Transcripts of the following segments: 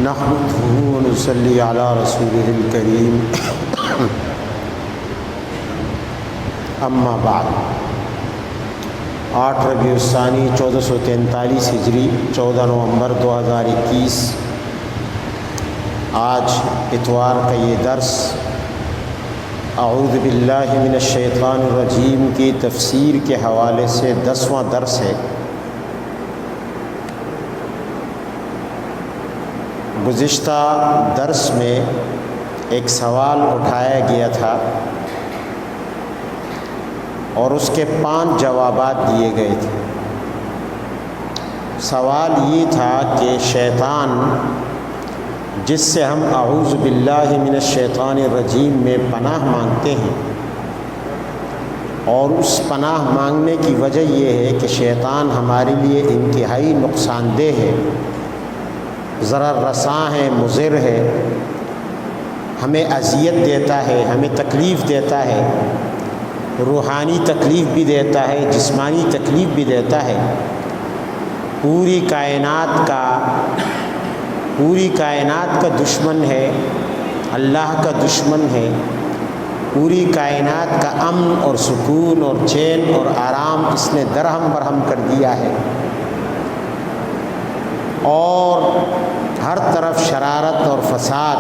نحمده ونصلي على رسوله الكريم اما بعد 8 ربیع الثانی 1443 ہجری 14 نومبر 2021 آج اتوار کا یہ درس اعوذ باللہ من الشیطان الرجیم کی تفسیر کے حوالے سے 10واں درس ہے۔ گزشتہ درس میں ایک سوال اٹھایا گیا تھا اور اس کے 5 جوابات دیے گئے تھے۔ سوال یہ تھا کہ شیطان جس سے ہم اعوذ باللہ من الشیطان الرجیم میں پناہ مانگتے ہیں، اور اس پناہ مانگنے کی وجہ یہ ہے کہ شیطان ہمارے لیے انتہائی نقصان دہ ہے، ضرر رساں ہے، مضر ہے، ہمیں اذیت دیتا ہے، ہمیں تکلیف دیتا ہے، روحانی تکلیف بھی دیتا ہے، جسمانی تکلیف بھی دیتا ہے، پوری کائنات کا دشمن ہے، اللہ کا دشمن ہے، پوری کائنات کا امن اور سکون اور چین اور آرام اس نے درہم برہم کر دیا ہے، اور ہر طرف شرارت اور فساد،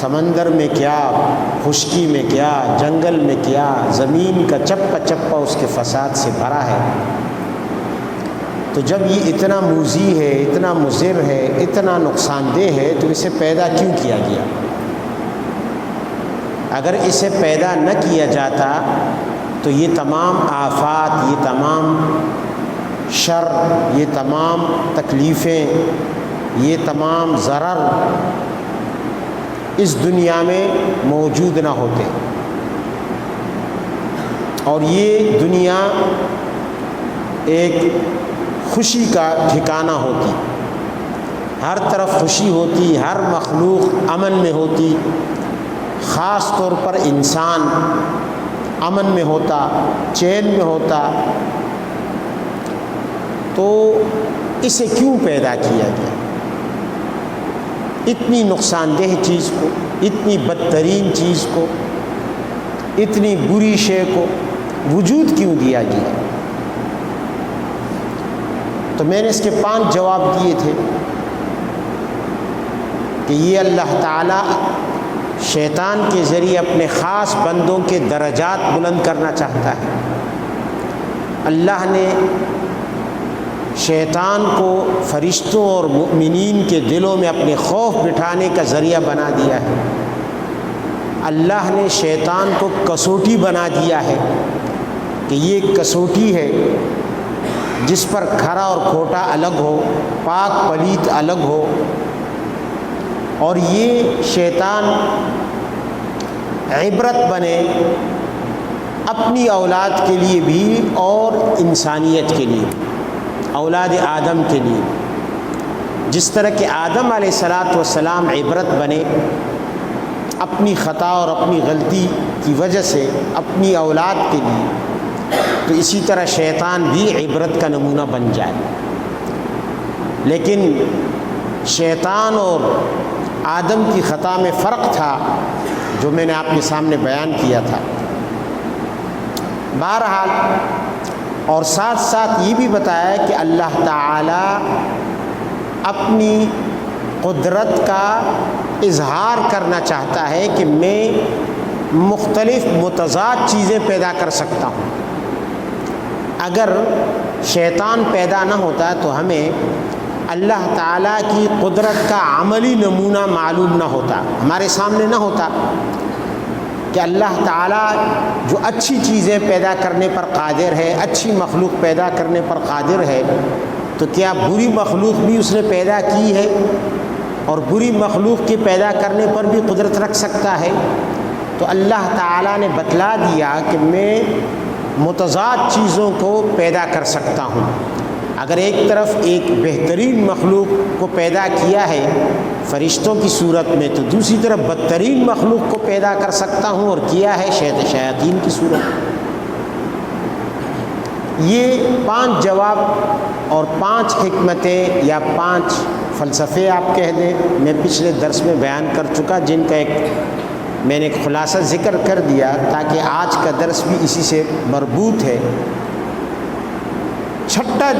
سمندر میں کیا، خشکی میں کیا، جنگل میں کیا، زمین کا چپا چپا اس کے فساد سے بھرا ہے۔ تو جب یہ اتنا موذی ہے، اتنا مضر ہے، اتنا نقصان دہ ہے، تو اسے پیدا کیوں کیا گیا؟ اگر اسے پیدا نہ کیا جاتا تو یہ تمام آفات، یہ تمام شر، یہ تمام تکلیفیں، یہ تمام ضرر اس دنیا میں موجود نہ ہوتے، اور یہ دنیا ایک خوشی کا ٹھکانہ ہوتی، ہر طرف خوشی ہوتی، ہر مخلوق امن میں ہوتی، خاص طور پر انسان امن میں ہوتا، چین میں ہوتا۔ تو اسے کیوں پیدا کیا گیا؟ اتنی نقصان دہ چیز کو، اتنی بدترین چیز کو، اتنی بری شے کو وجود کیوں دیا گیا؟ تو میں نے اس کے 5 جواب دیے تھے کہ یہ اللہ تعالیٰ شیطان کے ذریعے اپنے خاص بندوں کے درجات بلند کرنا چاہتا ہے۔ اللہ نے شیطان کو فرشتوں اور مؤمنین کے دلوں میں اپنے خوف بٹھانے کا ذریعہ بنا دیا ہے۔ اللہ نے شیطان کو کسوٹی بنا دیا ہے کہ یہ کسوٹی ہے جس پر کھرا اور کھوٹا الگ ہو، پاک پلیت الگ ہو، اور یہ شیطان عبرت بنے اپنی اولاد کے لیے بھی اور انسانیت کے لیے، اولاد آدم کے لیے۔ جس طرح کہ آدم علیہ السلام عبرت بنے اپنی خطا اور اپنی غلطی کی وجہ سے اپنی اولاد کے لیے، تو اسی طرح شیطان بھی عبرت کا نمونہ بن جائے۔ لیکن شیطان اور آدم کی خطا میں فرق تھا، جو میں نے آپ کے سامنے بیان کیا تھا۔ بہرحال، اور ساتھ ساتھ یہ بھی بتایا کہ اللہ تعالیٰ اپنی قدرت کا اظہار کرنا چاہتا ہے کہ میں مختلف متضاد چیزیں پیدا کر سکتا ہوں۔ اگر شیطان پیدا نہ ہوتا تو ہمیں اللہ تعالیٰ کی قدرت کا عملی نمونہ معلوم نہ ہوتا، ہمارے سامنے نہ ہوتا کہ اللہ تعالیٰ جو اچھی چیزیں پیدا کرنے پر قادر ہے، اچھی مخلوق پیدا کرنے پر قادر ہے، تو کیا بری مخلوق بھی اس نے پیدا کی ہے اور بری مخلوق کے پیدا کرنے پر بھی قدرت رکھ سکتا ہے؟ تو اللہ تعالیٰ نے بتلا دیا کہ میں متضاد چیزوں کو پیدا کر سکتا ہوں۔ اگر ایک طرف ایک بہترین مخلوق کو پیدا کیا ہے فرشتوں کی صورت میں، تو دوسری طرف بدترین مخلوق کو پیدا کر سکتا ہوں، اور کیا ہے شیاطین کی صورت۔ یہ 5 جواب اور 5 حکمتیں یا 5 فلسفے آپ کہہ دیں، میں پچھلے درس میں بیان کر چکا، جن کا میں نے ایک خلاصہ ذکر کر دیا تاکہ آج کا درس بھی اسی سے مربوط ہے۔ چھٹا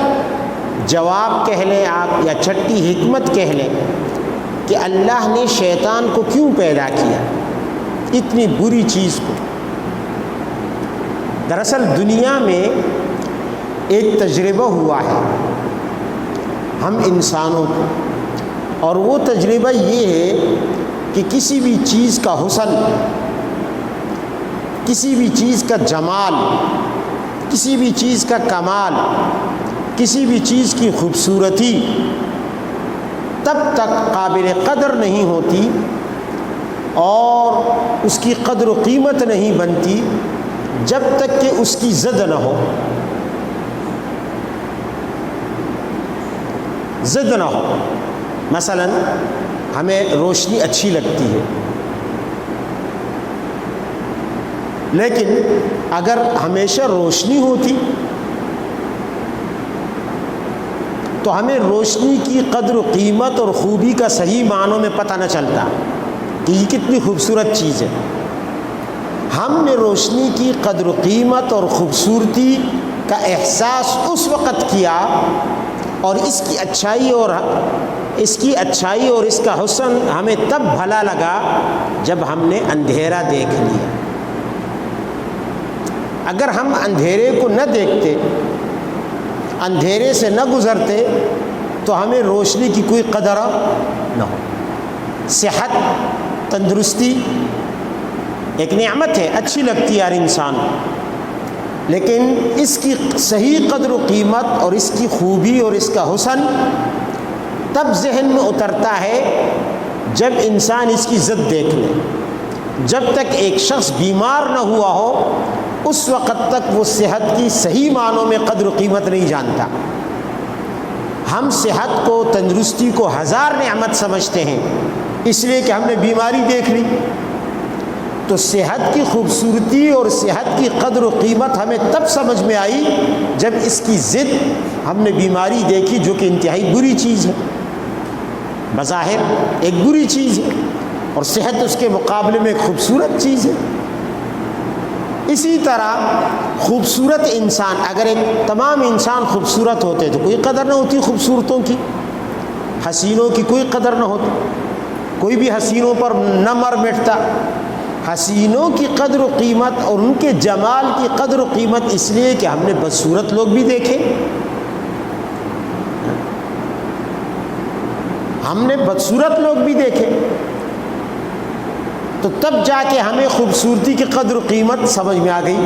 جواب کہہ لیں آپ یا چھٹی حکمت کہہ لیں کہ اللہ نے شیطان کو کیوں پیدا کیا، اتنی بری چیز کو۔ دراصل دنیا میں ایک تجربہ ہوا ہے ہم انسانوں کو، اور وہ تجربہ یہ ہے کہ کسی بھی چیز کا حسن، کسی بھی چیز کا جمال، کسی بھی چیز کا کمال، کسی بھی چیز کی خوبصورتی تب تک قابل قدر نہیں ہوتی اور اس کی قدر و قیمت نہیں بنتی جب تک کہ اس کی ضد نہ ہو، ضد نہ ہو۔ مثلا ہمیں روشنی اچھی لگتی ہے، لیکن اگر ہمیشہ روشنی ہوتی تو ہمیں روشنی کی قدر و قیمت اور خوبی کا صحیح معنوں میں پتہ نہ چلتا کہ یہ کتنی خوبصورت چیز ہے۔ ہم نے روشنی کی قدر و قیمت اور خوبصورتی کا احساس اس وقت کیا اور اس کی اچھائی اور اس کا حسن ہمیں تب بھلا لگا جب ہم نے اندھیرا دیکھ لیا۔ اگر ہم اندھیرے کو نہ دیکھتے، اندھیرے سے نہ گزرتے تو ہمیں روشنی کی کوئی قدر نہ ہو۔ صحت، تندرستی ایک نعمت ہے، اچھی لگتی ہے ہر انسان کو، لیکن اس کی صحیح قدر و قیمت اور اس کی خوبی اور اس کا حسن تب ذہن میں اترتا ہے جب انسان اس کی ضد دیکھ لے۔ جب تک ایک شخص بیمار نہ ہوا ہو اس وقت تک وہ صحت کی صحیح معنوں میں قدر و قیمت نہیں جانتا۔ ہم صحت کو، تندرستی کو 1000 نعمت سمجھتے ہیں، اس لیے کہ ہم نے بیماری دیکھ لی۔ تو صحت کی خوبصورتی اور صحت کی قدر و قیمت ہمیں تب سمجھ میں آئی جب اس کی ضد ہم نے بیماری دیکھی، جو کہ انتہائی بری چیز ہے، بظاہر ایک بری چیز ہے، اور صحت اس کے مقابلے میں ایک خوبصورت چیز ہے۔ اسی طرح خوبصورت انسان، اگر ایک تمام انسان خوبصورت ہوتے تو کوئی قدر نہ ہوتی خوبصورتوں کی، حسینوں کی کوئی قدر نہ ہوتی، کوئی بھی حسینوں پر نہ مر مٹتا۔ حسینوں کی قدر و قیمت اور ان کے جمال کی قدر و قیمت اس لیے کہ ہم نے بدصورت لوگ بھی دیکھے، ہم نے بدصورت لوگ بھی دیکھے، تو تب جا کے ہمیں خوبصورتی کی قدر و قیمت سمجھ میں آ گئی۔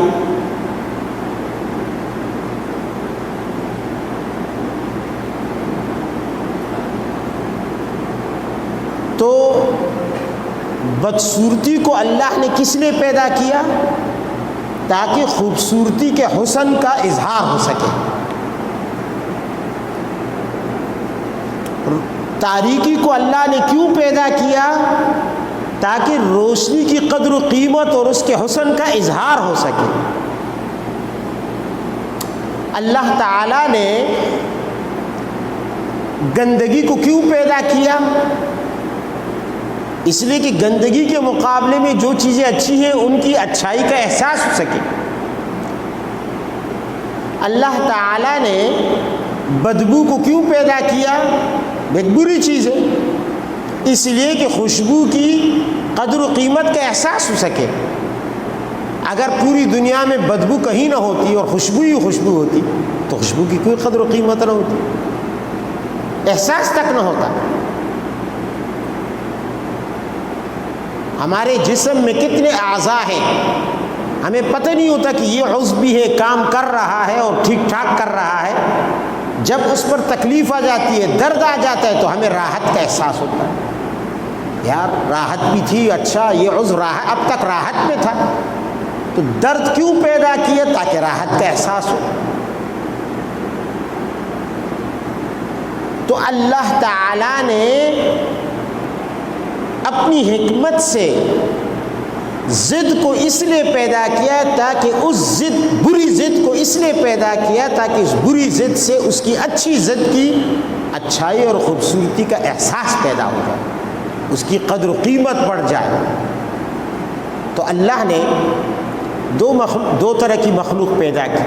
تو بدصورتی کو اللہ نے کس لیے پیدا کیا؟ تاکہ خوبصورتی کے حسن کا اظہار ہو سکے۔ تاریکی کو اللہ نے کیوں پیدا کیا؟ تاکہ روشنی کی قدر و قیمت اور اس کے حسن کا اظہار ہو سکے۔ اللہ تعالیٰ نے گندگی کو کیوں پیدا کیا؟ اس لیے کہ گندگی کے مقابلے میں جو چیزیں اچھی ہیں ان کی اچھائی کا احساس ہو سکے۔ اللہ تعالیٰ نے بدبو کو کیوں پیدا کیا؟ ایک بری چیز ہے، اس لیے کہ خوشبو کی قدر و قیمت کا احساس ہو سکے۔ اگر پوری دنیا میں بدبو کہیں نہ ہوتی اور خوشبو ہی خوشبو ہوتی تو خوشبو کی کوئی قدر و قیمت نہ ہوتی، احساس تک نہ ہوتا۔ ہمارے جسم میں کتنے اعضاء ہیں، ہمیں پتہ نہیں ہوتا کہ یہ عضو بھی ہے، کام کر رہا ہے اور ٹھیک ٹھاک کر رہا ہے۔ جب اس پر تکلیف آ جاتی ہے، درد آ جاتا ہے تو ہمیں راحت کا احساس ہوتا ہے، یار راحت بھی تھی، اچھا یہ عضو اب تک راحت میں تھا۔ تو درد کیوں پیدا کیا؟ تاکہ راحت کا احساس ہو۔ تو اللہ تعالیٰ نے اپنی حکمت سے ضد کو اس لیے پیدا کیا تاکہ اس ضد، بری ضد کو اس لیے پیدا کیا تاکہ اس بری ضد سے اس کی اچھی ضد کی اچھائی اور خوبصورتی کا احساس پیدا ہو جائے، اس کی قدر و قیمت بڑھ جائے۔ تو اللہ نے دو طرح کی مخلوق پیدا کی،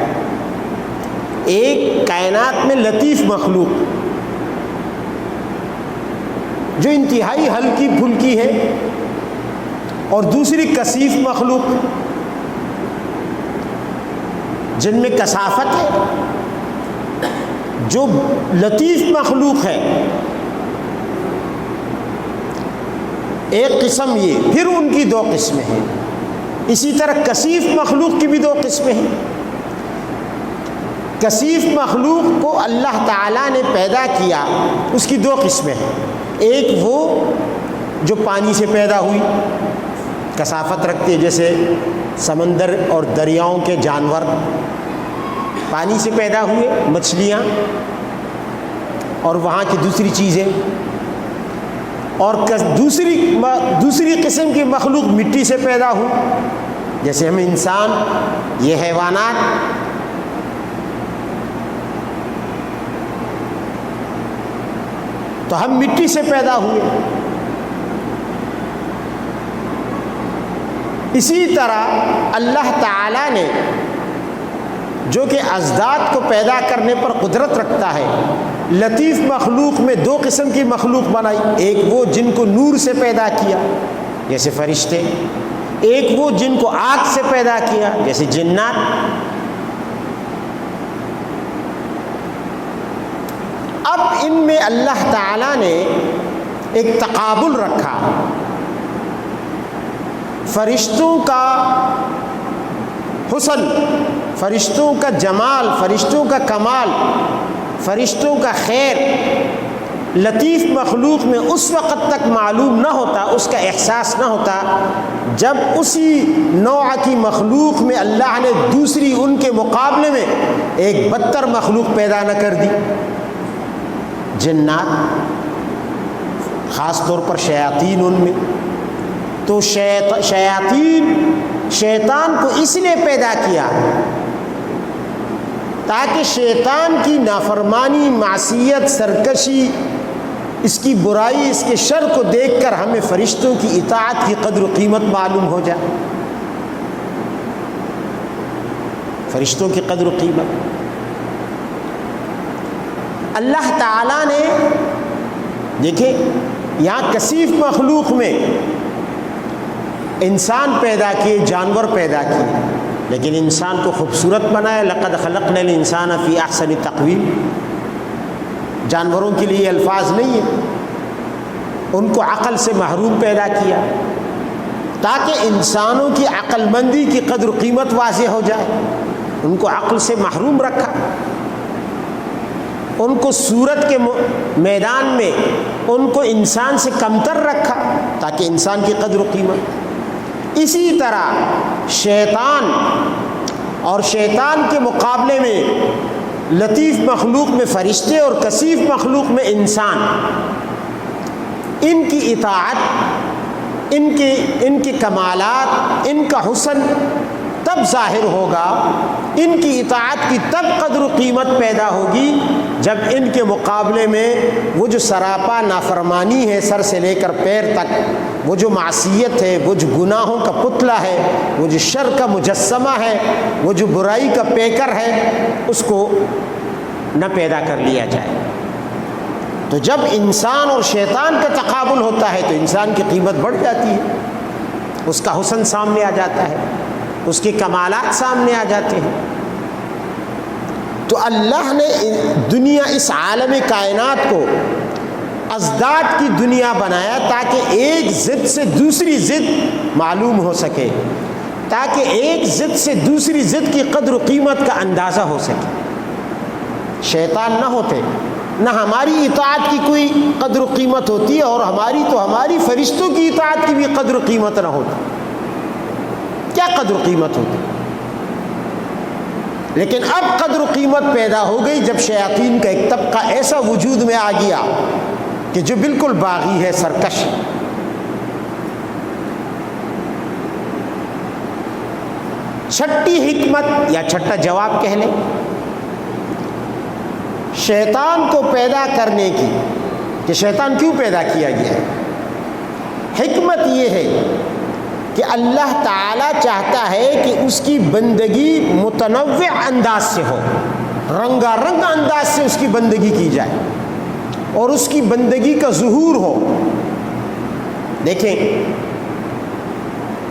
ایک کائنات میں لطیف مخلوق جو انتہائی ہلکی پھلکی ہے، اور دوسری کثیف مخلوق جن میں کثافت ہے۔ جو لطیف مخلوق ہے ایک قسم، یہ پھر ان کی دو قسمیں ہیں۔ اسی طرح کثیف مخلوق کی بھی دو قسمیں ہیں۔ کثیف مخلوق کو اللہ تعالیٰ نے پیدا کیا، اس کی دو قسمیں ہیں۔ ایک وہ جو پانی سے پیدا ہوئی، کثافت رکھتے، جیسے سمندر اور دریاؤں کے جانور پانی سے پیدا ہوئے، مچھلیاں اور وہاں کی دوسری چیزیں، اور دوسری قسم کی مخلوق مٹی سے پیدا ہوئی، جیسے ہم انسان، یہ حیوانات۔ تو ہم مٹی سے پیدا ہوئے۔ اسی طرح اللہ تعالیٰ نے جو کہ ازداد کو پیدا کرنے پر قدرت رکھتا ہے، لطیف مخلوق میں دو قسم کی مخلوق بنائی، ایک وہ جن کو نور سے پیدا کیا جیسے فرشتے، ایک وہ جن کو آگ سے پیدا کیا جیسے جنات۔ اب ان میں اللہ تعالیٰ نے ایک تقابل رکھا، فرشتوں کا حسن، فرشتوں کا جمال، فرشتوں کا کمال، فرشتوں کا خیر لطیف مخلوق میں اس وقت تک معلوم نہ ہوتا، اس کا احساس نہ ہوتا، جب اسی نوع کی مخلوق میں اللہ نے دوسری ان کے مقابلے میں ایک بدتر مخلوق پیدا نہ کر دی، جنات، خاص طور پر شیاطین ان میں۔ تو شیطان کو اس لیے پیدا کیا تاکہ شیطان کی نافرمانی، معصیت، سرکشی، اس کی برائی، اس کے شر کو دیکھ کر ہمیں فرشتوں کی اطاعت کی قدر و قیمت معلوم ہو جائے، فرشتوں کی قدر و قیمت۔ اللہ تعالیٰ نے دیکھیں یہاں کثیف مخلوق میں انسان پیدا کیے، جانور پیدا کیے، لیکن انسان کو خوبصورت بنایا، لقد خلقنا الانسان فی احسن تقویم۔ جانوروں کے لیے الفاظ نہیں ہیں، ان کو عقل سے محروم پیدا کیا تاکہ انسانوں کی عقل مندی کی قدر و قیمت واضح ہو جائے، ان کو عقل سے محروم رکھا، ان کو صورت کے میدان میں ان کو انسان سے کمتر رکھا تاکہ انسان کی قدر و قیمت۔ اسی طرح شیطان اور شیطان کے مقابلے میں لطیف مخلوق میں فرشتے اور کثیف مخلوق میں انسان، ان کی اطاعت، ان کے کمالات، ان کا حسن تب ظاہر ہوگا، ان کی اطاعت کی تب قدر و قیمت پیدا ہوگی جب ان کے مقابلے میں وہ جو سراپا نافرمانی ہے سر سے لے کر پیر تک، وہ جو معصیت ہے، وہ جو گناہوں کا پتلا ہے، وہ جو شر کا مجسمہ ہے، وہ جو برائی کا پیکر ہے، اس کو نہ پیدا کر لیا جائے۔ تو جب انسان اور شیطان کا تقابل ہوتا ہے تو انسان کی قیمت بڑھ جاتی ہے، اس کا حسن سامنے آ جاتا ہے، اس کے کمالات سامنے آ جاتے ہیں۔ تو اللہ نے دنیا، اس عالم کائنات کو ازداد کی دنیا بنایا تاکہ ایک ضد سے دوسری ضد معلوم ہو سکے، تاکہ ایک ضد سے دوسری ضد کی قدر و قیمت کا اندازہ ہو سکے۔ شیطان نہ ہوتے، نہ ہماری اطاعت کی کوئی قدر و قیمت ہوتی ہے، اور ہماری فرشتوں کی اطاعت کی بھی قدر و قیمت نہ ہوتی، کیا قدر و قیمت ہوتی؟ لیکن اب قدر و قیمت پیدا ہو گئی جب شیاطین کا ایک طبقہ ایسا وجود میں آ گیا کہ جو بالکل باغی ہے، سرکش ہے۔ چھٹی حکمت یا چھٹا جواب کہہ لیں شیطان کو پیدا کرنے کی، کہ شیطان کیوں پیدا کیا گیا ہے؟ حکمت یہ ہے کہ اللہ تعالیٰ چاہتا ہے کہ اس کی بندگی متنوع انداز سے ہو، رنگا رنگ انداز سے اس کی بندگی کی جائے اور اس کی بندگی کا ظہور ہو۔ دیکھیں،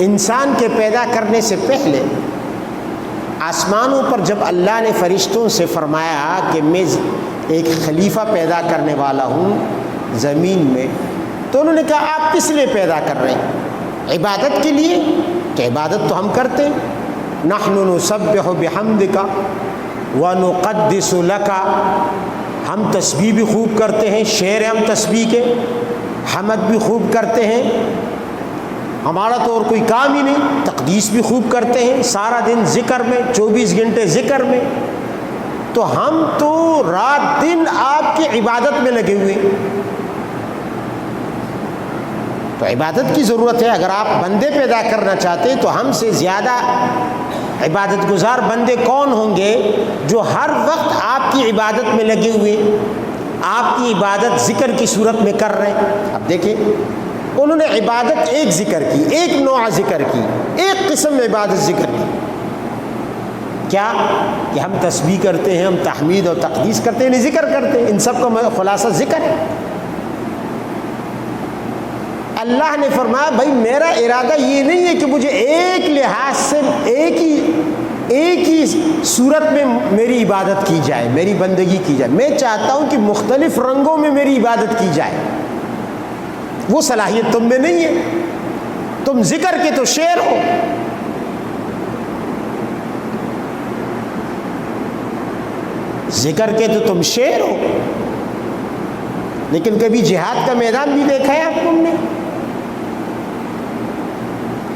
انسان کے پیدا کرنے سے پہلے آسمانوں پر جب اللہ نے فرشتوں سے فرمایا کہ میں ایک خلیفہ پیدا کرنے والا ہوں زمین میں، تو انہوں نے کہا آپ کس لیے پیدا کر رہے ہیں؟ عبادت کے لیے؟ کہ عبادت تو ہم کرتے ہیں، نحن نسبح بحمدک ونقدس لک، ہم تسبیح بھی خوب کرتے ہیں، شعر ہم تسبیح کے، حمد بھی خوب کرتے ہیں، ہمارا تو اور کوئی کام ہی نہیں، تقدیس بھی خوب کرتے ہیں، سارا دن ذکر میں، 24 گھنٹے ذکر میں، تو ہم تو رات دن آپ کی عبادت میں لگے ہوئے۔ تو عبادت کی ضرورت ہے۔ اگر آپ بندے پیدا کرنا چاہتے تو ہم سے زیادہ عبادت گزار بندے کون ہوں گے جو ہر وقت آپ کی عبادت میں لگے ہوئے، آپ کی عبادت ذکر کی صورت میں کر رہے ہیں۔ اب دیکھیں، انہوں نے عبادت ایک ذکر کی، ایک نوع ذکر کی، ایک قسم میں عبادت ذکر کی، کیا کہ ہم تسبیح کرتے ہیں، ہم تحمید اور تقدیس کرتے ہیں، نہیں ذکر کرتے ہیں۔ ان سب کا خلاصہ ذکر ہے۔ اللہ نے فرمایا بھائی میرا ارادہ یہ نہیں ہے کہ مجھے ایک لحاظ سے ایک ہی صورت میں میری عبادت کی جائے، میری بندگی کی جائے۔ میں چاہتا ہوں کہ مختلف رنگوں میں میری عبادت کی جائے۔ وہ صلاحیت تم میں نہیں ہے، تم ذکر کے تو شعر ہو، ذکر کے تو تم شعر ہو، لیکن کبھی جہاد کا میدان بھی دیکھا ہے آپ تم نے؟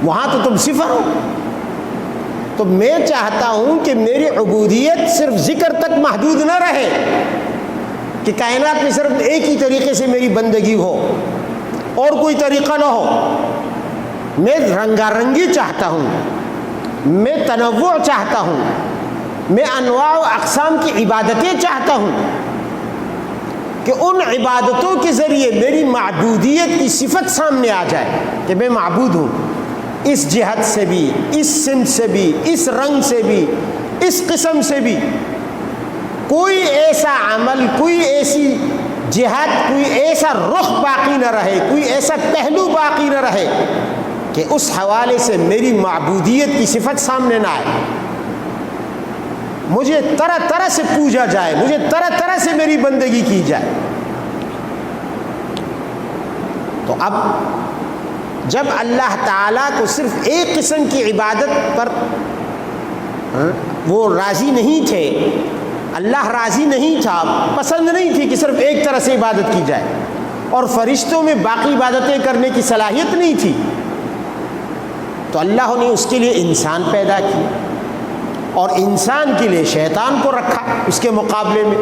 وہاں تو تم صفر ہو۔ تو میں چاہتا ہوں کہ میری عبودیت صرف ذکر تک محدود نہ رہے، کہ کائنات میں صرف ایک ہی طریقے سے میری بندگی ہو اور کوئی طریقہ نہ ہو۔ میں رنگا رنگی چاہتا ہوں، میں تنوع چاہتا ہوں، میں انواع و اقسام کی عبادتیں چاہتا ہوں کہ ان عبادتوں کے ذریعے میری معبودیت کی صفت سامنے آ جائے کہ میں معبود ہوں، اس جہت سے بھی، اس سمت سے بھی، اس رنگ سے بھی، اس قسم سے بھی۔ کوئی ایسا عمل، کوئی ایسی جہت، کوئی ایسا رخ باقی نہ رہے، کوئی ایسا پہلو باقی نہ رہے کہ اس حوالے سے میری معبودیت کی صفت سامنے نہ آئے۔ مجھے طرح طرح سے پوجا جائے، مجھے طرح طرح سے میری بندگی کی جائے۔ تو اب جب اللہ تعالیٰ کو صرف ایک قسم کی عبادت پر وہ راضی نہیں تھے، اللہ راضی نہیں تھا، پسند نہیں تھی کہ صرف ایک طرح سے عبادت کی جائے، اور فرشتوں میں باقی عبادتیں کرنے کی صلاحیت نہیں تھی، تو اللہ نے اس کے لیے انسان پیدا کی، اور انسان کے لیے شیطان کو رکھا اس کے مقابلے میں،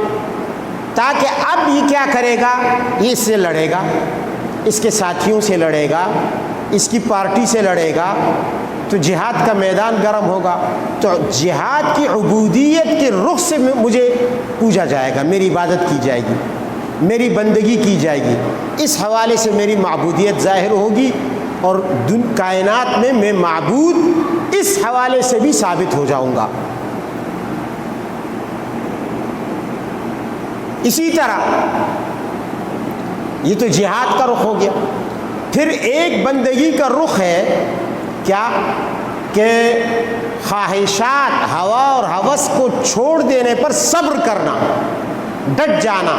تاکہ اب یہ کیا کرے گا، یہ اس سے لڑے گا، اس کے ساتھیوں سے لڑے گا، اس کی پارٹی سے لڑے گا، تو جہاد کا میدان گرم ہوگا، تو جہاد کی عبودیت کے رخ سے مجھے پوجا جائے گا، میری عبادت کی جائے گی، میری بندگی کی جائے گی، اس حوالے سے میری معبودیت ظاہر ہوگی، اور کائنات میں معبود اس حوالے سے بھی ثابت ہو جاؤں گا۔ اسی طرح یہ تو جہاد کا رخ ہو گیا۔ پھر ایک بندگی کا رخ ہے کیا کہ خواہشات، ہوا اور ہوس کو چھوڑ دینے پر صبر کرنا، ڈٹ جانا،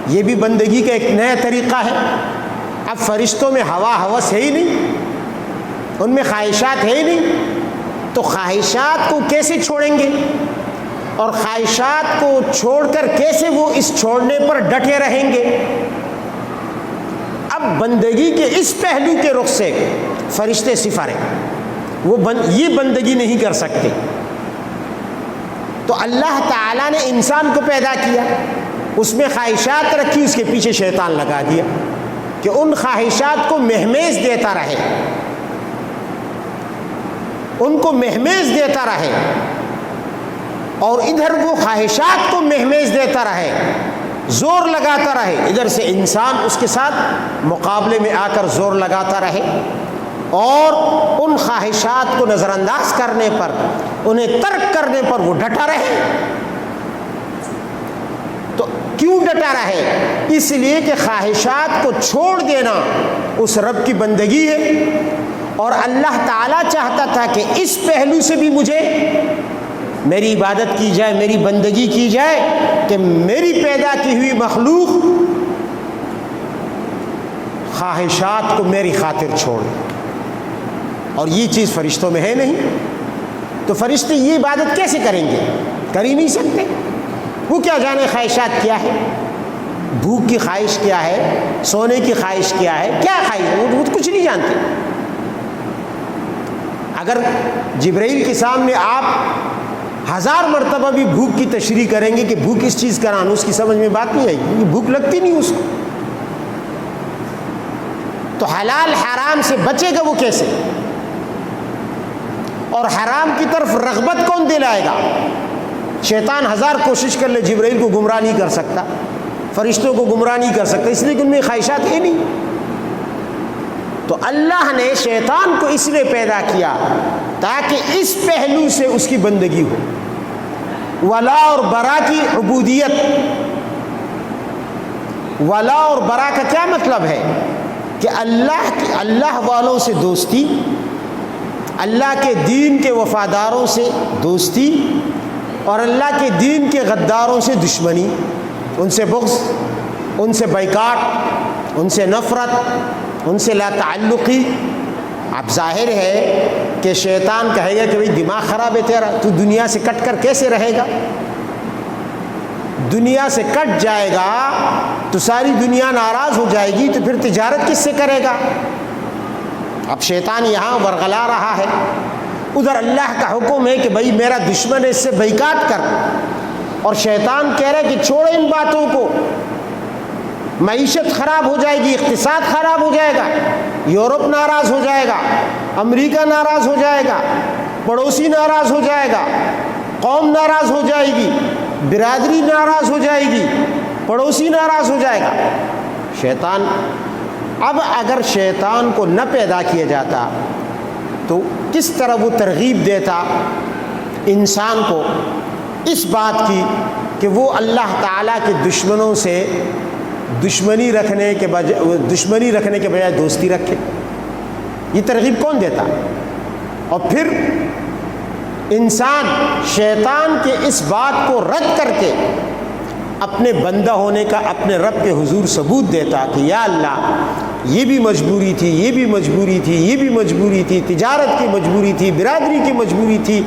یہ بھی بندگی کا ایک نیا طریقہ ہے۔ اب فرشتوں میں ہوا ہوس ہے ہی نہیں، ان میں خواہشات ہے ہی نہیں، تو خواہشات کو کیسے چھوڑیں گے، اور خواہشات کو چھوڑ کر کیسے وہ اس چھوڑنے پر ڈٹے رہیں گے؟ اب بندگی کے اس پہلو کے رخ سے فرشتے صفر ہیں، وہ یہ بندگی نہیں کر سکتے۔ تو اللہ تعالیٰ نے انسان کو پیدا کیا، اس میں خواہشات رکھی، اس کے پیچھے شیطان لگا دیا کہ ان خواہشات کو مہمیز دیتا رہے۔ ان کو مہمیز دیتا رہے اور ادھر وہ خواہشات کو مہمیز دیتا رہے، زور لگاتا رہے، ادھر سے انسان اس کے ساتھ مقابلے میں آ کر زور لگاتا رہے اور ان خواہشات کو نظر انداز کرنے پر، انہیں ترک کرنے پر وہ ڈٹا رہے۔ تو کیوں ڈٹا رہے؟ اس لیے کہ خواہشات کو چھوڑ دینا اس رب کی بندگی ہے، اور اللہ تعالیٰ چاہتا تھا کہ اس پہلو سے بھی مجھے میری عبادت کی جائے، میری بندگی کی جائے، کہ میری پیدا کی ہوئی مخلوق خواہشات کو میری خاطر چھوڑ، اور یہ چیز فرشتوں میں ہے نہیں۔ تو فرشتے یہ عبادت کیسے کریں گے؟ کر ہی نہیں سکتے۔ وہ کیا جانے خواہشات کیا ہے، بھوک کی خواہش کیا ہے، سونے کی خواہش کیا ہے، کیا خواہش، وہ کچھ نہیں جانتے۔ اگر جبرائیل کے سامنے آپ 1000 مرتبہ بھی بھوک کی تشریح کریں گے کہ بھوک اس چیز کا نام، اس کی سمجھ میں بات نہیں آئے گی، کیونکہ بھوک لگتی نہیں اس کو۔ تو حلال حرام سے بچے گا وہ کیسے؟ اور حرام کی طرف رغبت کون دلائے گا؟ شیطان 1000 کوشش کر لے جبرائیل کو گمراہ نہیں کر سکتا، فرشتوں کو گمراہ نہیں کر سکتا، اس لیے کہ ان میں خواہشات ہے نہیں۔ تو اللہ نے شیطان کو اس لیے پیدا کیا تاکہ اس پہلو سے اس کی بندگی ہو۔ ولا اور برا کی عبودیت، ولا اور برا کا کیا مطلب ہے؟ کہ اللہ والوں سے دوستی، اللہ کے دین کے وفاداروں سے دوستی، اور اللہ کے دین کے غداروں سے دشمنی، ان سے بغض، ان سے بائیکاٹ، ان سے نفرت، ان سے لا تعلقی۔ اب ظاہر ہے کہ شیطان کہے گا کہ بھئی دماغ خراب ہے تیرا، تو دنیا سے کٹ کر کیسے رہے گا؟ دنیا سے کٹ جائے گا تو ساری دنیا ناراض ہو جائے گی، تو پھر تجارت کس سے کرے گا؟ اب شیطان یہاں ورغلا رہا ہے، ادھر اللہ کا حکم ہے کہ بھئی میرا دشمن ہے، اس سے بائیکاٹ کر، اور شیطان کہہ رہا ہے کہ چھوڑو ان باتوں کو، معیشت خراب ہو جائے گی، اقتصاد خراب ہو جائے گا، یورپ ناراض ہو جائے گا، امریکہ ناراض ہو جائے گا، پڑوسی ناراض ہو جائے گا، قوم ناراض ہو جائے گی، برادری ناراض ہو جائے گی، پڑوسی ناراض ہو جائے گا۔ شیطان، اب اگر شیطان کو نہ پیدا کیا جاتا تو کس طرح وہ ترغیب دیتا انسان کو اس بات کی کہ وہ اللہ تعالیٰ کے دشمنوں سے دشمنی رکھنے کے بجائے دوستی رکھے؟ یہ ترغیب کون دیتا؟ اور پھر انسان شیطان کے اس بات کو رد کر کے اپنے بندہ ہونے کا اپنے رب کے حضور ثبوت دیتا کہ یا اللہ، یہ بھی مجبوری تھی، یہ بھی مجبوری تھی، یہ بھی مجبوری تھی، تجارت کی مجبوری تھی، برادری کی مجبوری تھی،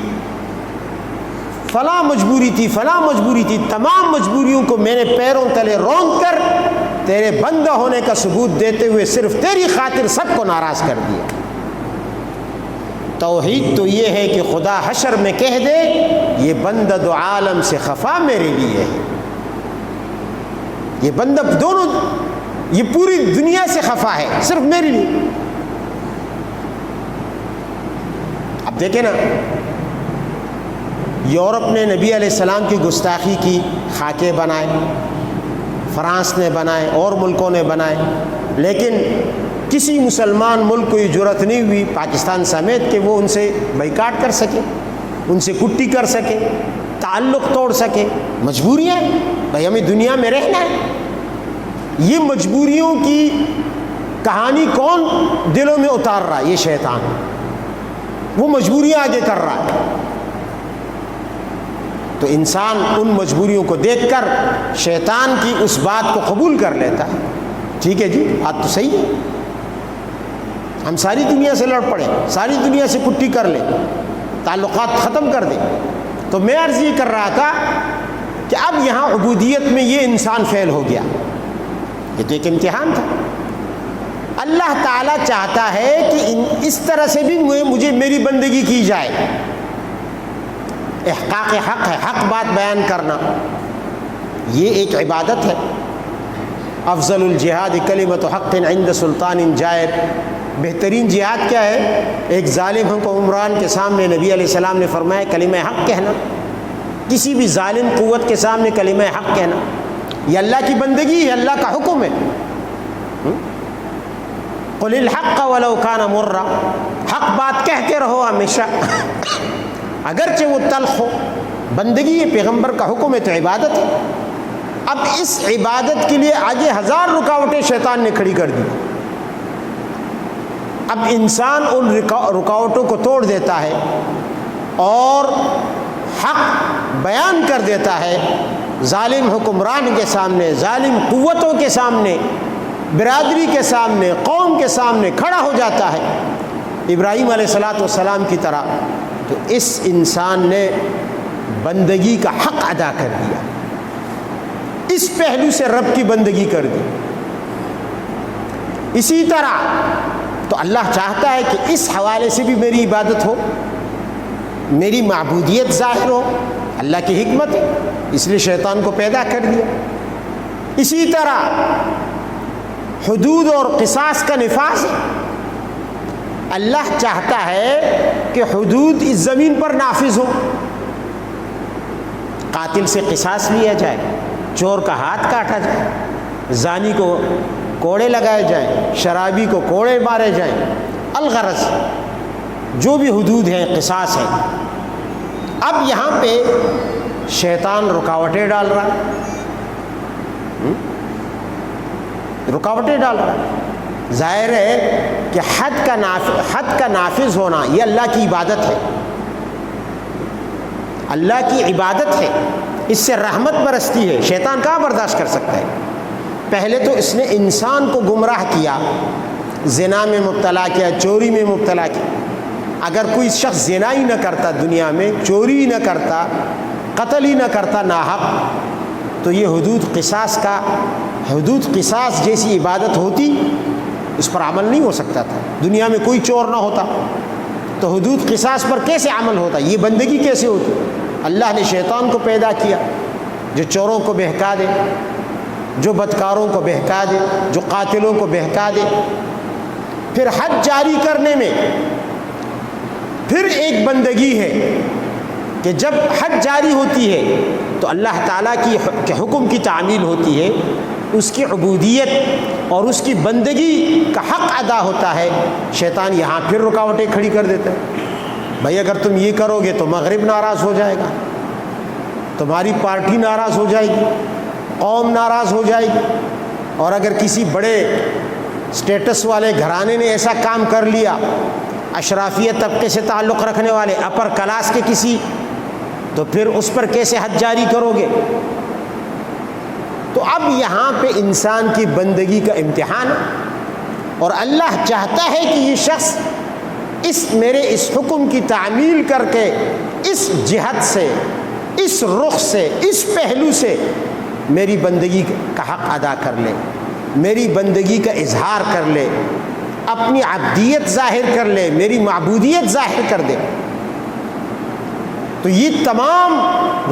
فلاں مجبوری تھی، فلاں مجبوری تھی، تمام مجبوریوں کو میں نے پیروں تلے رونق کر تیرے بندہ ہونے کا ثبوت دیتے ہوئے صرف تیری خاطر سب کو ناراض کر دیا۔ توحید تو یہ ہے کہ خدا حشر میں کہہ دے یہ بندہ دو عالم سے خفا میرے لیے ہے، یہ بندہ دونوں، یہ پوری دنیا سے خفا ہے، صرف میرے لیے۔ اب دیکھیں نا، یورپ نے نبی علیہ السلام کی گستاخی کی، خاکے بنائے، فرانس نے بنائے، اور ملکوں نے بنائے، لیکن کسی مسلمان ملک کو یہ جرأت نہیں ہوئی، پاکستان سمیت، کہ وہ ان سے بائیکاٹ کر سکے، ان سے کٹی کر سکے، تعلق توڑ سکے۔ مجبوریاں، بھائی ہمیں دنیا میں رہنا ہے۔ یہ مجبوریوں کی کہانی کون دلوں میں اتار رہا ہے؟ یہ شیطان، وہ مجبوریاں آگے کر رہا ہے۔ تو انسان ان مجبوریوں کو دیکھ کر شیطان کی اس بات کو قبول کر لیتا ہے، ٹھیک ہے جی بات تو صحیح ہے، ہم ساری دنیا سے لڑ پڑیں، ساری دنیا سے کٹی کر لیں، تعلقات ختم کر دیں۔ تو میں عرض یہ کر رہا تھا کہ اب یہاں عبودیت میں یہ انسان فیل ہو گیا، یہ تو ایک امتحان تھا۔ اللہ تعالیٰ چاہتا ہے کہ اس طرح سے بھی مجھے میری بندگی کی جائے۔ احقاق حق ہے، حق بات بیان کرنا، یہ ایک عبادت ہے۔ افضل الجہاد کلمۃ حق عند سلطان جائر، بہترین جہاد کیا ہے؟ ایک ظالم حکمران کے سامنے نبی علیہ السلام نے فرمایا کلمہ حق کہنا، کسی بھی ظالم قوت کے سامنے کلمہ حق کہنا، یہ اللہ کی بندگی ہے، اللہ کا حکم ہے۔ قل الحق ولو کان مرا، حق بات کہتے رہو ہمیشہ اگرچہ وہ تلخ ہو۔ بندگی ہے، پیغمبر کا حکم ہے تو عبادت ہے۔ اب اس عبادت کے لیے آگے 1000 رکاوٹیں شیطان نے کھڑی کر دی۔ اب انسان ان رکاوٹوں کو توڑ دیتا ہے اور حق بیان کر دیتا ہے، ظالم حکمران کے سامنے، ظالم قوتوں کے سامنے، برادری کے سامنے، قوم کے سامنے کھڑا ہو جاتا ہے ابراہیم علیہ السلام کی طرح۔ تو اس انسان نے بندگی کا حق ادا کر دیا، اس پہلو سے رب کی بندگی کر دی۔ اسی طرح تو اللہ چاہتا ہے کہ اس حوالے سے بھی میری عبادت ہو، میری معبودیت ظاہر ہو، اللہ کی حکمت ہے، اس لیے شیطان کو پیدا کر دیا۔ اسی طرح حدود اور قصاص کا نفاذ ہے، اللہ چاہتا ہے کہ حدود اس زمین پر نافذ ہو، قاتل سے قصاص لیا جائے، چور کا ہاتھ کاٹا جائے، زانی کو کوڑے لگائے جائیں، شرابی کو کوڑے مارے جائیں، الغرض جو بھی حدود ہیں قصاص ہے۔ اب یہاں پہ شیطان رکاوٹیں ڈال رہا ہے، رکاوٹیں ڈال رہا ہے۔ ظاہر ہے کہ حد کا نافذ ہونا یہ اللہ کی عبادت ہے، اللہ کی عبادت ہے، اس سے رحمت برستی ہے، شیطان کہاں برداشت کر سکتا ہے؟ پہلے تو اس نے انسان کو گمراہ کیا، زنا میں مبتلا کیا، چوری میں مبتلا کیا۔ اگر کوئی شخص زنا ہی نہ کرتا دنیا میں، چوری ہی نہ کرتا، قتل ہی نہ کرتا ناحق، تو یہ حدود قصاص جیسی عبادت ہوتی، اس پر عمل نہیں ہو سکتا تھا۔ دنیا میں کوئی چور نہ ہوتا تو حدود قصاص پر کیسے عمل ہوتا؟ یہ بندگی کیسے ہوتی؟ اللہ نے شیطان کو پیدا کیا جو چوروں کو بہکا دے، جو بدکاروں کو بہکا دے، جو قاتلوں کو بہکا دے۔ پھر حد جاری کرنے میں پھر ایک بندگی ہے کہ جب حد جاری ہوتی ہے تو اللہ تعالیٰ کے حکم کی تعمیل ہوتی ہے، اس کی عبودیت اور اس کی بندگی کا حق ادا ہوتا ہے۔ شیطان یہاں پھر رکاوٹیں کھڑی کر دیتا ہے، بھائی اگر تم یہ کرو گے تو مغرب ناراض ہو جائے گا، تمہاری پارٹی ناراض ہو جائے گی، قوم ناراض ہو جائے گی، اور اگر کسی بڑے سٹیٹس والے گھرانے نے ایسا کام کر لیا، اشرافیہ طبقے سے تعلق رکھنے والے، اپر کلاس کے کسی، تو پھر اس پر کیسے حد جاری کرو گے؟ تو اب یہاں پہ انسان کی بندگی کا امتحان ہے، اور اللہ چاہتا ہے کہ یہ شخص میرے اس حکم کی تعمیل کر کے اس جہت سے، اس رخ سے، اس پہلو سے میری بندگی کا حق ادا کر لے، میری بندگی کا اظہار کر لے، اپنی عبدیت ظاہر کر لے، میری معبودیت ظاہر کر دے۔ تو یہ تمام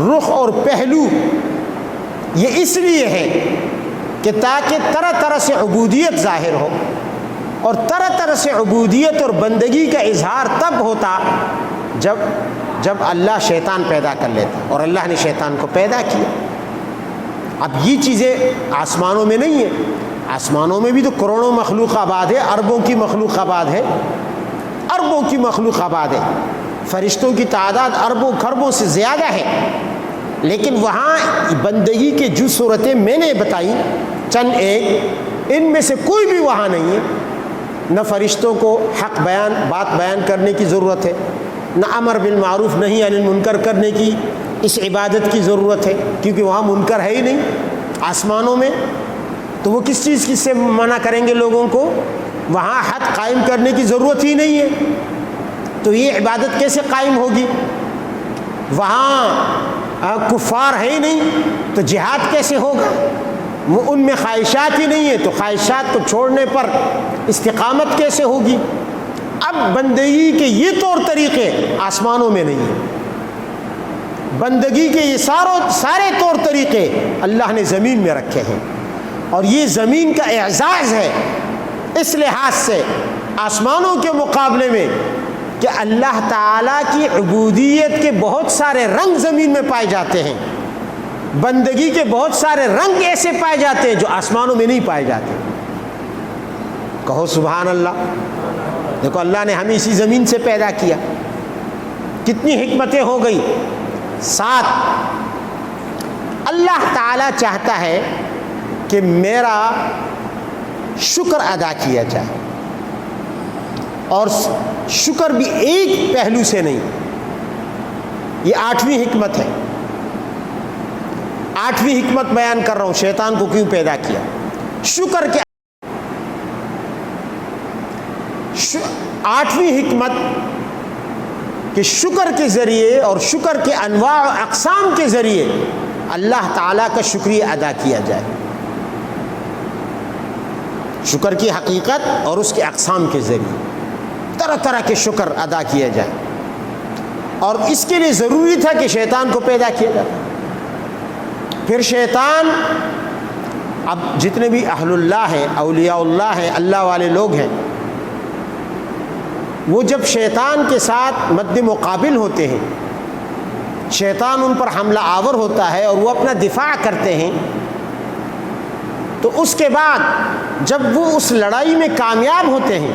رخ اور پہلو یہ اس لیے ہے کہ تاکہ طرح طرح سے عبودیت ظاہر ہو، اور طرح طرح سے عبودیت اور بندگی کا اظہار تب ہوتا جب اللہ شیطان پیدا کر لیتا، اور اللہ نے شیطان کو پیدا کیا۔ اب یہ چیزیں آسمانوں میں نہیں ہیں، آسمانوں میں بھی تو کروڑوں مخلوق آباد ہے، اربوں کی مخلوق آباد ہے، اربوں کی مخلوق آباد ہے، فرشتوں کی تعداد اربوں خربوں سے زیادہ ہے، لیکن وہاں بندگی کے جو صورتیں میں نے بتائی چند ایک، ان میں سے کوئی بھی وہاں نہیں ہے۔ نہ فرشتوں کو بات بیان کرنے کی ضرورت ہے، نہ امر بالمعروف نہیں عن المنکر کرنے کی اس عبادت کی ضرورت ہے، کیونکہ وہاں منکر ہے ہی نہیں آسمانوں میں، تو وہ کس چیز سے منع کریں گے لوگوں کو؟ وہاں حد قائم کرنے کی ضرورت ہی نہیں ہے، تو یہ عبادت کیسے قائم ہوگی؟ وہاں کفار ہے ہی نہیں تو جہاد کیسے ہوگا؟ وہ ان میں خواہشات ہی نہیں ہے تو خواہشات کو چھوڑنے پر استقامت کیسے ہوگی؟ اب بندگی کے یہ طور طریقے آسمانوں میں نہیں ہیں، بندگی کے یہ سارے طور طریقے اللہ نے زمین میں رکھے ہیں، اور یہ زمین کا اعزاز ہے اس لحاظ سے آسمانوں کے مقابلے میں کہ اللہ تعالیٰ کی عبودیت کے بہت سارے رنگ زمین میں پائے جاتے ہیں، بندگی کے بہت سارے رنگ ایسے پائے جاتے ہیں جو آسمانوں میں نہیں پائے جاتے۔ کہو سبحان اللہ۔ دیکھو اللہ نے ہمیں اسی زمین سے پیدا کیا، کتنی حکمتیں ہو گئی۔ 7، اللہ تعالیٰ چاہتا ہے کہ میرا شکر ادا کیا جائے، اور شکر بھی ایک پہلو سے نہیں۔ یہ 8ویں حکمت ہے، 8ویں حکمت بیان کر رہا ہوں، شیطان کو کیوں پیدا کیا۔ شکر کے 8ویں حکمت کہ شکر کے ذریعے اور شکر کے انواع و اقسام کے ذریعے اللہ تعالیٰ کا شکریہ ادا کیا جائے۔ شکر کی حقیقت اور اس کے اقسام کے ذریعے طرح طرح کے شکر ادا کیا جائے، اور اس کے لیے ضروری تھا کہ شیطان کو پیدا کیا جائے۔ پھر شیطان، اب جتنے بھی اہل اللہ ہیں، اولیاء اللہ ہیں، اللہ والے لوگ ہیں، وہ جب شیطان کے ساتھ مد مقابل ہوتے ہیں، شیطان ان پر حملہ آور ہوتا ہے اور وہ اپنا دفاع کرتے ہیں، تو اس کے بعد جب وہ اس لڑائی میں کامیاب ہوتے ہیں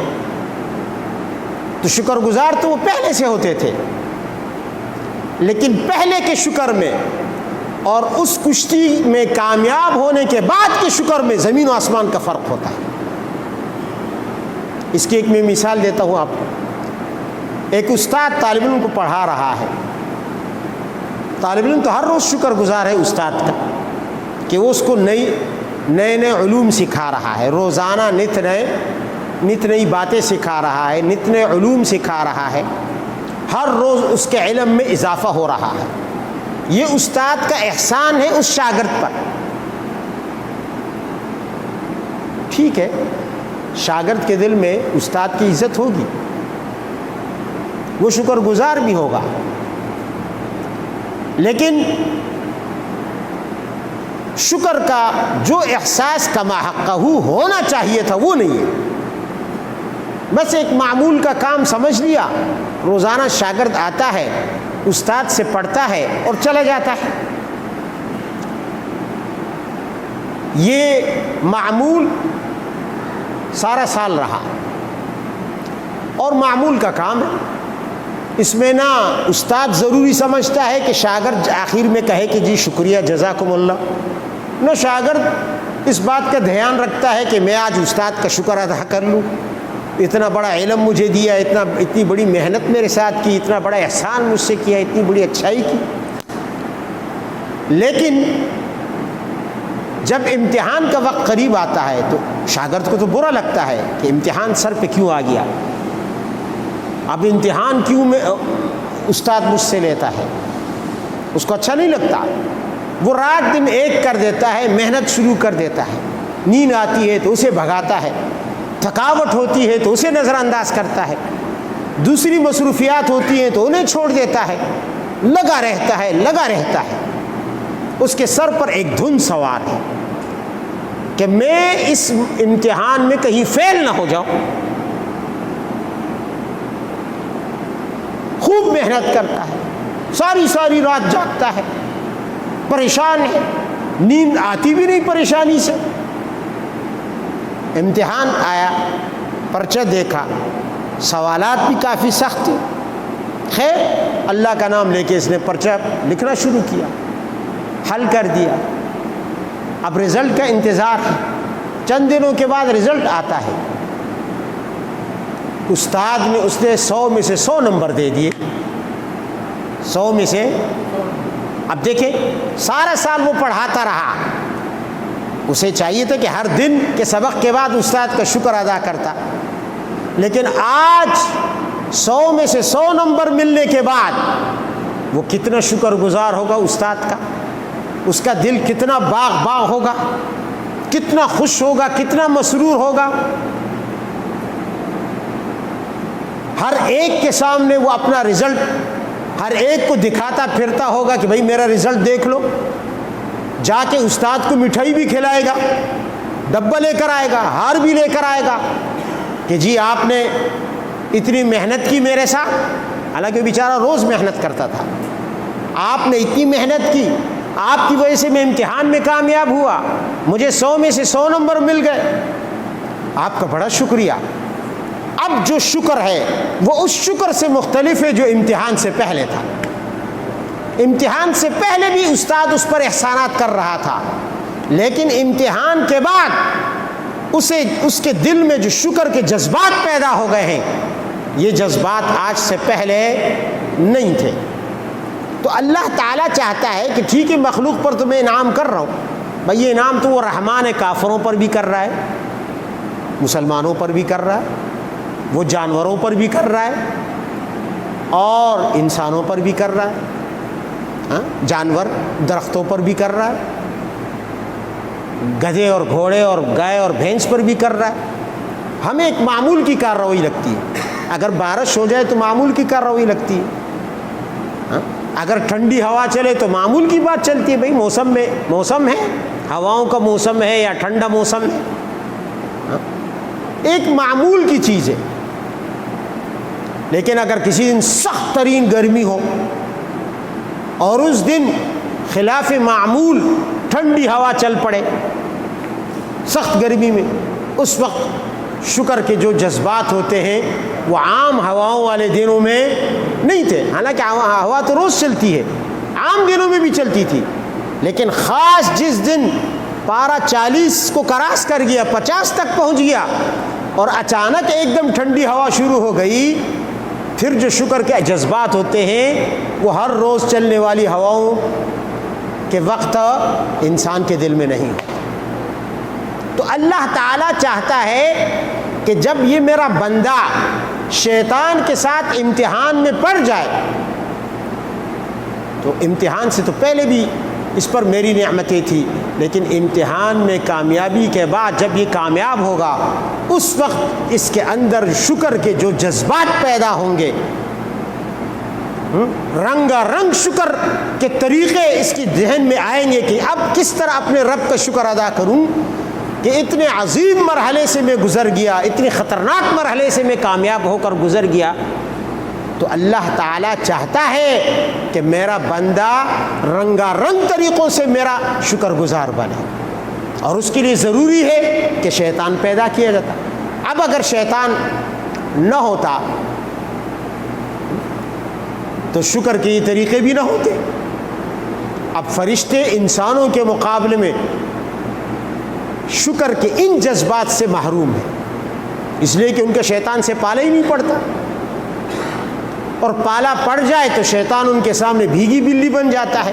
تو شکر گزار تو وہ پہلے سے ہوتے تھے، لیکن پہلے کے شکر میں اور اس کشتی میں کامیاب ہونے کے بعد کے شکر میں زمین و آسمان کا فرق ہوتا ہے۔ اس کی ایک میں مثال دیتا ہوں آپ کو۔ ایک استاد طالب علم کو پڑھا رہا ہے، طالب علم تو ہر روز شکر گزار ہے استاد کا کہ وہ اس کو نئے علوم سکھا رہا ہے، روزانہ نت نئی باتیں سکھا رہا ہے، نت نئے علوم سکھا رہا ہے، ہر روز اس کے علم میں اضافہ ہو رہا ہے۔ یہ استاد کا احسان ہے اس شاگرد پر۔ ٹھیک ہے، شاگرد کے دل میں استاد کی عزت ہوگی، وہ شکر گزار بھی ہوگا، لیکن شکر کا جو احساس کما حقہ ہونا چاہیے تھا وہ نہیں ہے۔ بس ایک معمول کا کام سمجھ لیا، روزانہ شاگرد آتا ہے، استاد سے پڑھتا ہے اور چلا جاتا ہے۔ یہ معمول سارا سال رہا اور معمول کا کام ہے، اس میں نہ استاد ضروری سمجھتا ہے کہ شاگرد آخر میں کہے کہ جی شکریہ جزاکم اللہ، نہ شاگرد اس بات کا دھیان رکھتا ہے کہ میں آج استاد کا شکر ادا کر لوں، اتنا بڑا علم مجھے دیا، اتنی بڑی محنت میرے ساتھ کی، اتنا بڑا احسان مجھ سے کیا، اتنی بڑی اچھائی کی۔ لیکن جب امتحان کا وقت قریب آتا ہے تو شاگرد کو تو برا لگتا ہے کہ امتحان سر پہ کیوں آ گیا، اب امتحان کیوں میں استاد مجھ سے لیتا ہے، اس کو اچھا نہیں لگتا۔ وہ رات دن ایک کر دیتا ہے، محنت شروع کر دیتا ہے، نیند آتی ہے تو اسے بھگاتا ہے، تھکاوٹ ہوتی ہے تو اسے نظر انداز کرتا ہے، دوسری مصروفیات ہوتی ہیں تو انہیں چھوڑ دیتا ہے، لگا رہتا ہے۔ اس کے سر پر ایک دھن سوار ہے کہ میں اس امتحان میں کہیں فیل نہ ہو جاؤں۔ خوب محنت کرتا ہے، ساری رات جاگتا ہے، پریشان ہے، نیند آتی بھی نہیں پریشانی سے۔ امتحان آیا، پرچہ دیکھا، سوالات بھی کافی سخت تھے، خیر اللہ کا نام لے کے اس نے پرچہ لکھنا شروع کیا، حل کر دیا۔ اب رزلٹ کا انتظار ہے، چند دنوں کے بعد رزلٹ آتا ہے۔ استاد نے اس نے 100 میں سے 100 نمبر دے دیے، 100 میں سے۔ اب دیکھیں سارا سال وہ پڑھاتا رہا، اسے چاہیے تھا کہ ہر دن کے سبق کے بعد استاد کا شکر ادا کرتا، لیکن آج 100 میں سے 100 نمبر ملنے کے بعد وہ کتنا شکر گزار ہوگا استاد کا، اس کا دل کتنا باغ ہوگا، کتنا خوش ہوگا، کتنا مسرور ہوگا۔ ہر ایک کے سامنے وہ اپنا رزلٹ ہر ایک کو دکھاتا پھرتا ہوگا کہ بھئی میرا رزلٹ دیکھ لو، جا کے استاد کو مٹھائی بھی کھلائے گا، ڈبہ لے کر آئے گا، ہار بھی لے کر آئے گا، کہ جی آپ نے اتنی محنت کی میرے ساتھ، حالانکہ بیچارہ روز محنت کرتا تھا، آپ نے اتنی محنت کی، آپ کی وجہ سے میں امتحان میں کامیاب ہوا، مجھے 100 میں سے 100 نمبر مل گئے، آپ کا بڑا شکریہ۔ اب جو شکر ہے وہ اس شکر سے مختلف ہے جو امتحان سے پہلے تھا۔ امتحان سے پہلے بھی استاد اس پر احسانات کر رہا تھا، لیکن امتحان کے بعد اس کے دل میں جو شکر کے جذبات پیدا ہو گئے ہیں، یہ جذبات آج سے پہلے نہیں تھے۔ تو اللہ تعالیٰ چاہتا ہے کہ ٹھیک ہے، مخلوق پر تو میں انعام کر رہا ہوں، بھائی یہ انعام تو وہ رحمان ہے، کافروں پر بھی کر رہا ہے، مسلمانوں پر بھی کر رہا ہے، وہ جانوروں پر بھی کر رہا ہے اور انسانوں پر بھی کر رہا ہے، جانور درختوں پر بھی کر رہا ہے، گدھے اور گھوڑے اور گائے اور بھینس پر بھی کر رہا ہے۔ ہمیں ایک معمول کی کارروائی لگتی ہے، اگر بارش ہو جائے تو معمول کی کارروائی لگتی ہے، اگر ٹھنڈی ہوا چلے تو معمول کی بات چلتی ہے، بھئی موسم ہے، ہواؤں کا موسم ہے یا ٹھنڈا موسم ہے، ایک معمول کی چیز ہے۔ لیکن اگر کسی دن سخت ترین گرمی ہو اور اس دن خلاف معمول ٹھنڈی ہوا چل پڑے سخت گرمی میں، اس وقت شکر کے جو جذبات ہوتے ہیں وہ عام ہواؤں والے دنوں میں نہیں تھے، حالانکہ ہوا تو روز چلتی ہے، عام دنوں میں بھی چلتی تھی، لیکن خاص جس دن پارہ 40 کو کراس کر گیا، 50 تک پہنچ گیا اور اچانک ایک دم ٹھنڈی ہوا شروع ہو گئی، پھر جو شکر کے جذبات ہوتے ہیں وہ ہر روز چلنے والی ہواؤں کے وقت انسان کے دل میں نہیں۔ تو اللہ تعالیٰ چاہتا ہے کہ جب یہ میرا بندہ شیطان کے ساتھ امتحان میں پڑ جائے، تو امتحان سے تو پہلے بھی اس پر میری نعمتیں تھی، لیکن امتحان میں کامیابی کے بعد جب یہ کامیاب ہوگا، اس وقت اس کے اندر شکر کے جو جذبات پیدا ہوں گے، رنگا رنگ شکر کے طریقے اس کی ذہن میں آئیں گے کہ اب کس طرح اپنے رب کا شکر ادا کروں کہ اتنے عظیم مرحلے سے میں گزر گیا، اتنے خطرناک مرحلے سے میں کامیاب ہو کر گزر گیا۔ تو اللہ تعالیٰ چاہتا ہے کہ میرا بندہ رنگا رنگ طریقوں سے میرا شکر گزار بنے، اور اس کے لیے ضروری ہے کہ شیطان پیدا کیا جاتا۔ اب اگر شیطان نہ ہوتا تو شکر کے یہ طریقے بھی نہ ہوتے۔ اب فرشتے انسانوں کے مقابلے میں شکر کے ان جذبات سے محروم ہیں، اس لیے کہ ان کا شیطان سے پالا ہی نہیں پڑتا، اور پالا پڑ جائے تو شیطان ان کے سامنے بھیگی بلی بن جاتا ہے،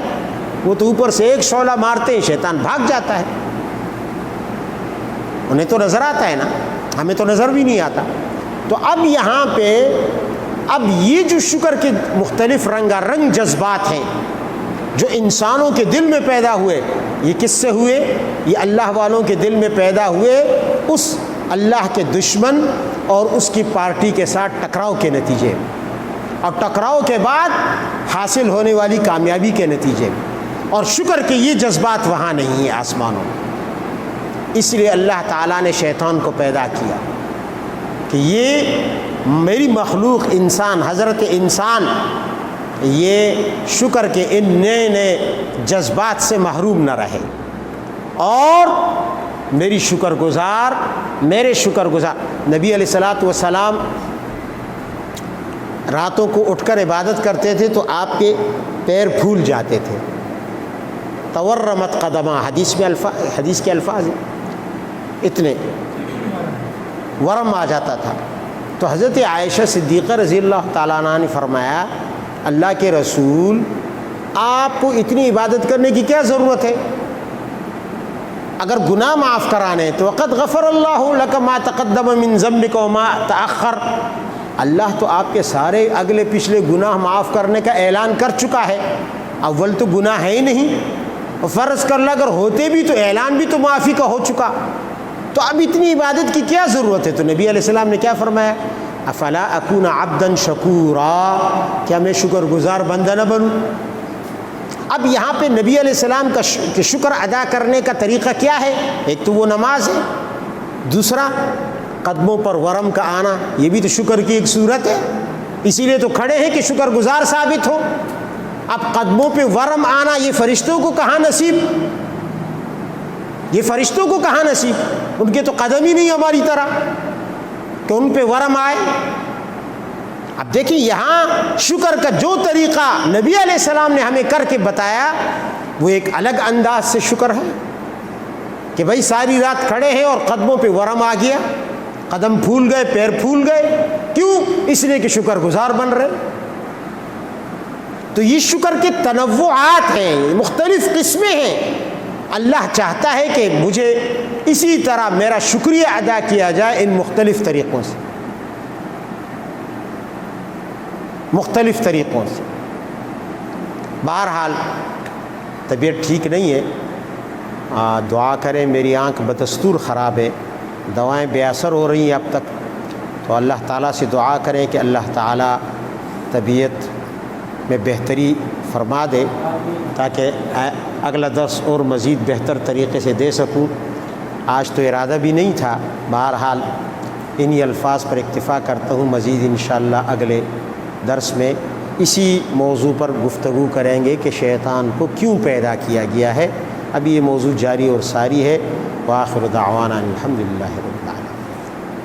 وہ تو اوپر سے ایک شعلہ مارتے ہیں شیطان بھاگ جاتا ہے، انہیں تو نظر آتا ہے نا، ہمیں تو نظر بھی نہیں آتا۔ تو اب یہاں پہ اب یہ جو شکر کے مختلف رنگا رنگ جذبات ہیں جو انسانوں کے دل میں پیدا ہوئے، یہ کس سے ہوئے؟ یہ اللہ والوں کے دل میں پیدا ہوئے اس اللہ کے دشمن اور اس کی پارٹی کے ساتھ ٹکراؤ کے نتیجے میں، اور ٹکراؤ کے بعد حاصل ہونے والی کامیابی کے نتیجے میں، اور شکر کے یہ جذبات وہاں نہیں ہیں آسمانوں میں۔ اس لیے اللہ تعالیٰ نے شیطان کو پیدا کیا کہ یہ میری مخلوق انسان، حضرت انسان، یہ شکر کے ان نئے نئے جذبات سے محروم نہ رہے، اور میرے شکر گزار نبی علیہ الصلوۃ والسلام راتوں کو اٹھ کر عبادت کرتے تھے تو آپ کے پیر پھول جاتے تھے، تورمت قدمہ، حدیث کے الفاظ ہیں، اتنے ورم آ جاتا تھا۔ تو حضرت عائشہ صدیقہ رضی اللہ تعالیٰ عنہ نے فرمایا، اللہ کے رسول، آپ کو اتنی عبادت کرنے کی کیا ضرورت ہے؟ اگر گناہ معاف کرانے تو وقد غفر اللہ لک ما تقدم من ذنبک وما تأخر، اللہ تو آپ کے سارے اگلے پچھلے گناہ معاف کرنے کا اعلان کر چکا ہے، اول تو گناہ ہے ہی نہیں، اور فرض کر لا اگر ہوتے بھی تو اعلان بھی تو معافی کا ہو چکا، تو اب اتنی عبادت کی کیا ضرورت ہے؟ تو نبی علیہ السلام نے کیا فرمایا؟ افلا اکون عبدا شکورا، کیا میں شکر گزار بندہ نہ بنوں؟ اب یہاں پہ نبی علیہ السلام کا شکر ادا کرنے کا طریقہ کیا ہے؟ ایک تو وہ نماز ہے، دوسرا قدموں پر ورم کا آنا یہ بھی تو شکر کی ایک صورت ہے، اسی لیے تو کھڑے ہیں کہ شکر گزار ثابت ہو۔ اب قدموں پہ ورم آنا یہ فرشتوں کو کہاں نصیب، یہ فرشتوں کو کہاں نصیب، ان کے تو قدم ہی نہیں ہماری طرح کہ ان پہ ورم آئے۔ اب دیکھیں یہاں شکر کا جو طریقہ نبی علیہ السلام نے ہمیں کر کے بتایا وہ ایک الگ انداز سے شکر ہے کہ بھائی ساری رات کھڑے ہیں اور قدموں پہ ورم آ گیا، قدم پھول گئے، پیر پھول گئے، کیوں؟ اس لیے کہ شکر گزار بن رہے۔ تو یہ شکر کے تنوعات ہیں، مختلف قسمیں ہیں۔ اللہ چاہتا ہے کہ مجھے اسی طرح میرا شکریہ ادا کیا جائے ان مختلف طریقوں سے، مختلف طریقوں سے۔ بہرحال طبیعت ٹھیک نہیں ہے، دعا کریں، میری آنکھ بدستور خراب ہے، دوائیں بے اثر ہو رہی ہیں اب تک، تو اللہ تعالیٰ سے دعا کریں کہ اللہ تعالیٰ طبیعت میں بہتری فرما دے تاکہ اگلا درس اور مزید بہتر طریقے سے دے سکوں۔ آج تو ارادہ بھی نہیں تھا، بہرحال انہی الفاظ پر اکتفا کرتا ہوں، مزید انشاءاللہ اگلے درس میں اسی موضوع پر گفتگو کریں گے کہ شیطان کو کیوں پیدا کیا گیا ہے۔ ابھی یہ موضوع جاری اور ساری ہے۔ وآخر دعوانا الحمدللہ رب العالمین۔